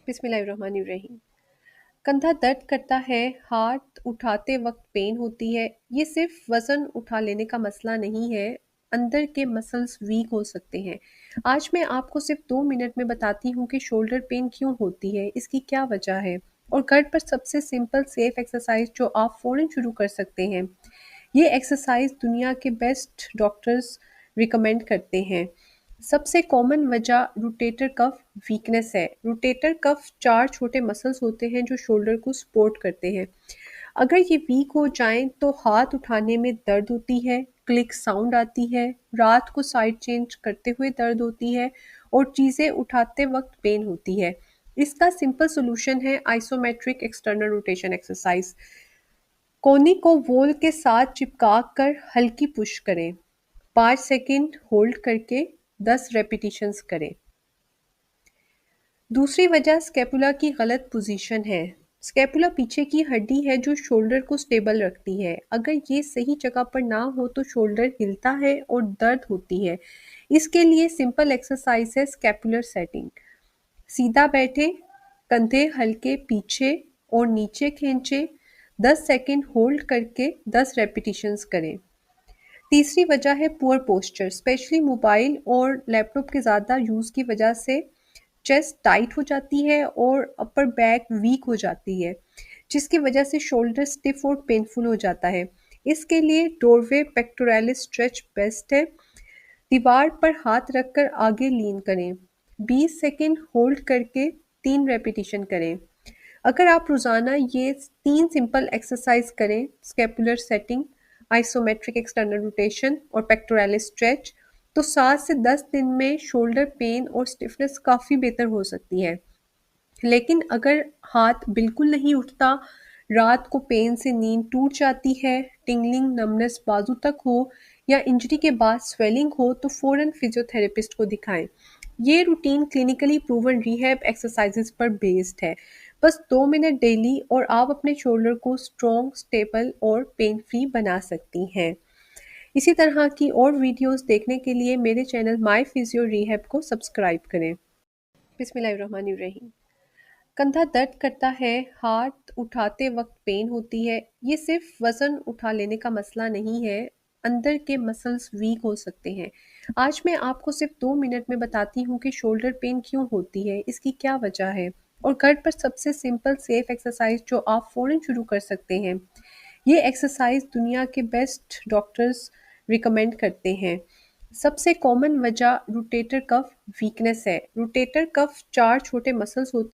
बिस्मिल्लाहिर्रहमानिर्रहीम। कंधा दर्द करता है, हाथ उठाते वक्त पेन होती है। ये सिर्फ वजन उठा लेने का मसला नहीं है, अंदर के मसल्स वीक हो सकते हैं। आज मैं आपको सिर्फ 2 मिनट में बताती हूँ कि शोल्डर पेन क्यों होती है, इसकी क्या वजह है और घर पर सबसे सिंपल सेफ एक्सरसाइज जो आप फ़ौरन शुरू कर सकते हैं। ये एक्सरसाइज दुनिया के बेस्ट डॉक्टर्स रिकमेंड करते हैं। सबसे कॉमन वजह रोटेटर कफ वीकनेस है। रोटेटर कफ 4 छोटे मसल्स होते हैं जो शोल्डर को सपोर्ट करते हैं। अगर ये वीक हो जाएं तो हाथ उठाने में दर्द होती है, क्लिक साउंड आती है, रात को साइड चेंज करते हुए दर्द होती है और चीज़ें उठाते वक्त पेन होती है। इसका सिंपल सॉल्यूशन है आइसोमेट्रिक एक्सटर्नल रोटेशन एक्सरसाइज। कोहनी को वॉल के साथ चिपका कर हल्की पुश करें। 5 सेकंड होल्ड करके 10 रेपिटेशंस करें। दूसरी वजह स्कैपुला की गलत पोजीशन है। स्कैपुला पीछे की हड्डी है जो शोल्डर को स्टेबल रखती है। अगर ये सही जगह पर ना हो तो शोल्डर हिलता है और दर्द होती है। इसके लिए सिंपल एक्सरसाइज है स्कैपुलर सेटिंग। सीधा बैठे, कंधे हल्के पीछे और नीचे खींचे, 10 सेकंड होल्ड करके 10 रेपिटेशंस करें। तीसरी वजह है पुअर पोस्चर, स्पेशली मोबाइल और लैपटॉप के ज़्यादा यूज़ की वजह से चेस्ट टाइट हो जाती है और अपर बैक वीक हो जाती है, जिसकी वजह से शोल्डर स्टिफ और पेनफुल हो जाता है। इसके लिए डोरवे पेक्टोरलिस स्ट्रेच बेस्ट है। दीवार पर हाथ रखकर आगे लीन करें। 20 सेकंड होल्ड करके 3 रेपिटेशन करें। अगर आप रोज़ाना ये 3 सिंपल एक्सरसाइज करें, scapular setting, isometric external rotation और पेक्टोरलिस स्ट्रेच, तो 7 से 10 दिन में शोल्डर पेन और स्टिफनेस काफ़ी बेहतर हो सकती है। लेकिन अगर हाथ बिल्कुल नहीं उठता, रात को पेन से नींद टूट जाती है, टिंगलिंग नमनेस बाजू तक हो या इंजरी के बाद स्वेलिंग हो तो फ़ौरन फिजियोथेरेपिस्ट को दिखाएं। ये routine clinically proven rehab exercises पर बेस्ड है। बस 2 मिनट डेली और आप अपने शोल्डर को स्ट्रॉन्ग, स्टेबल और पेन फ्री बना सकती हैं। इसी तरह की और वीडियोस देखने के लिए मेरे चैनल माय फिजियो रिहैब को सब्सक्राइब करें। बिस्मिल्लाहिर्रहमानिर्रहीम। कंधा दर्द करता है, हाथ उठाते वक्त पेन होती है। ये सिर्फ वजन उठा लेने का मसला नहीं है, अंदर के मसल्स वीक हो सकते हैं। आज मैं आपको सिर्फ 2 मिनट में बताती हूँ कि शोल्डर पेन क्यों होती है, इसकी क्या वजह है और घर पर सबसे सिंपल सेफ एक्सरसाइज जो आप फ़ौरन शुरू कर सकते हैं। ये एक्सरसाइज दुनिया के बेस्ट डॉक्टर्स रिकमेंड करते हैं। सबसे कॉमन वजह रोटेटर कफ वीकनेस है। रोटेटर कफ 4 छोटे मसल्स होते